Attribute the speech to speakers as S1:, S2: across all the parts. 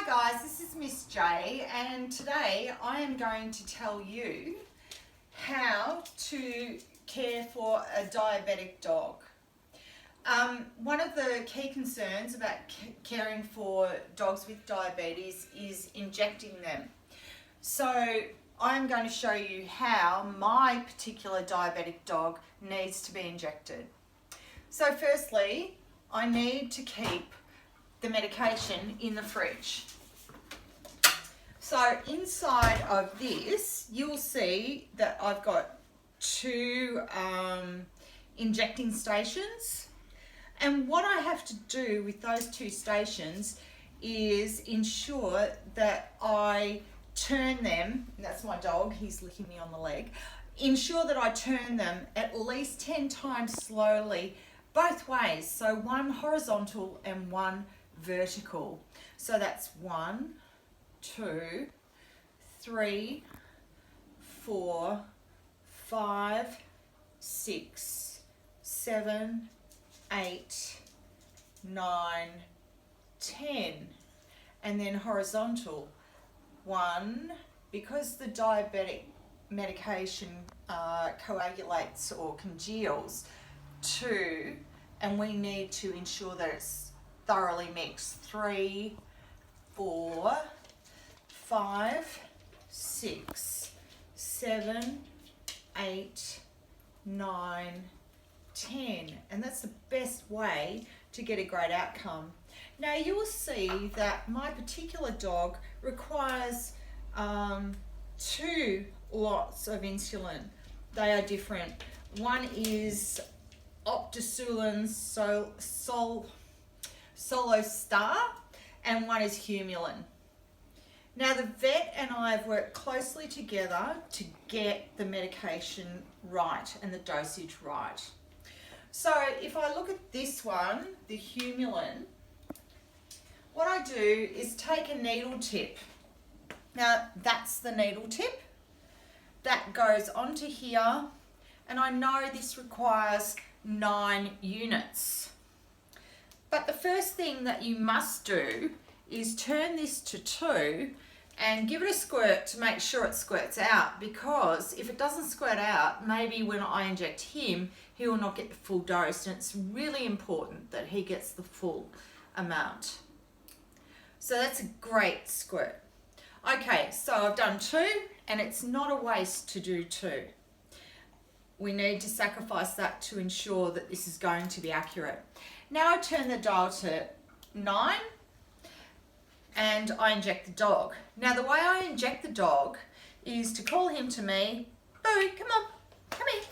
S1: Hi guys, this is Miss J, and today I am going to tell you how to care for a diabetic dog. One of the key concerns about caring for dogs with diabetes is injecting them. So I'm going to show you how my particular diabetic dog needs to be injected. So firstly, I need to keep the medication in the fridge. So inside of this, you'll see that I've got two injecting stations. And what I have to do with those two stations is ensure that I turn them, that's my dog, he's licking me on the leg, ensure that I turn them at least 10 times slowly both ways. So one horizontal and one vertical. So that's 1, 2, 3, 4, 5, 6, 7, 8, 9, 10, and then horizontal 1, because the diabetic medication coagulates or congeals, 2, and we need to ensure that it's thoroughly mixed, 3, 4, 5, 6, 7, 8, 9, 10, and that's the best way to get a great outcome. Now you will see that my particular dog requires 2 lots of insulin. They are different. One is Optisulin's Solo Star, and one is Humulin. Now the vet and I have worked closely together to get the medication right and the dosage right. So if I look at this one, the Humulin, what I do is take a needle tip. Now that's the needle tip. That goes onto here, and I know this requires 9 units. But the first thing that you must do is turn this to 2 and give it a squirt to make sure it squirts out, because if it doesn't squirt out, maybe when I inject him, he will not get the full dose, and it's really important that he gets the full amount. So that's a great squirt. Okay, so I've done 2, and it's not a waste to do 2. We need to sacrifice that to ensure that this is going to be accurate. Now I turn the dial to 9 and I inject the dog. Now the way I inject the dog is to call him to me, Boo, come on, come here.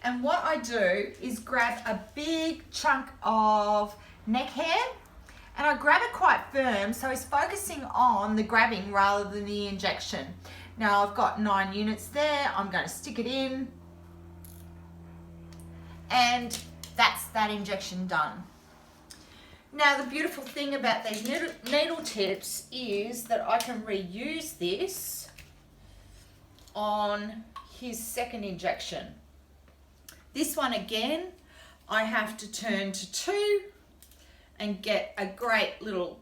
S1: And what I do is grab a big chunk of neck hair, and I grab it quite firm so he's focusing on the grabbing rather than the injection. Now I've got 9 units there, I'm going to stick it in, and that's that injection done. Now the beautiful thing about these needle tips is that I can reuse this on his second injection. This one again, I have to turn to 2 and get a great little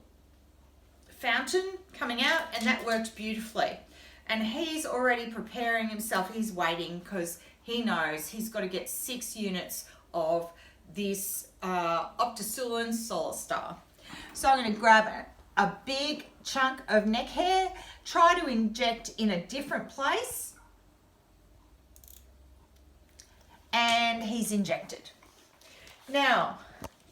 S1: fountain coming out, and that worked beautifully. And he's already preparing himself, he's waiting, because he knows he's got to get 6 units of this Optisulin's Solo Star. So I'm going to grab a big chunk of neck hair, try to inject in a different place, and he's injected. Now,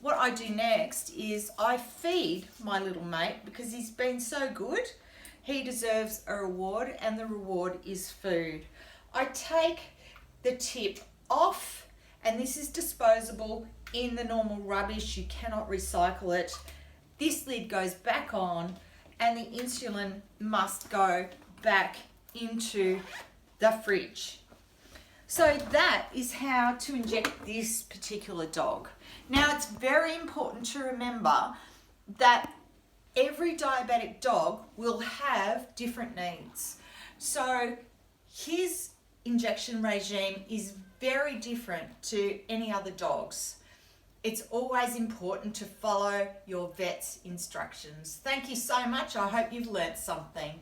S1: what I do next is I feed my little mate, because he's been so good. He deserves a reward, and the reward is food. I take the tip off, and this is disposable in the normal rubbish. You cannot recycle it. This lid goes back on, and the insulin must go back into the fridge. So that is how to inject this particular dog. Now it's very important to remember that every diabetic dog will have different needs. So his injection regime is very different to any other dogs. it's always important to follow your vet's instructions. Thank you so much. I hope you've learnt something.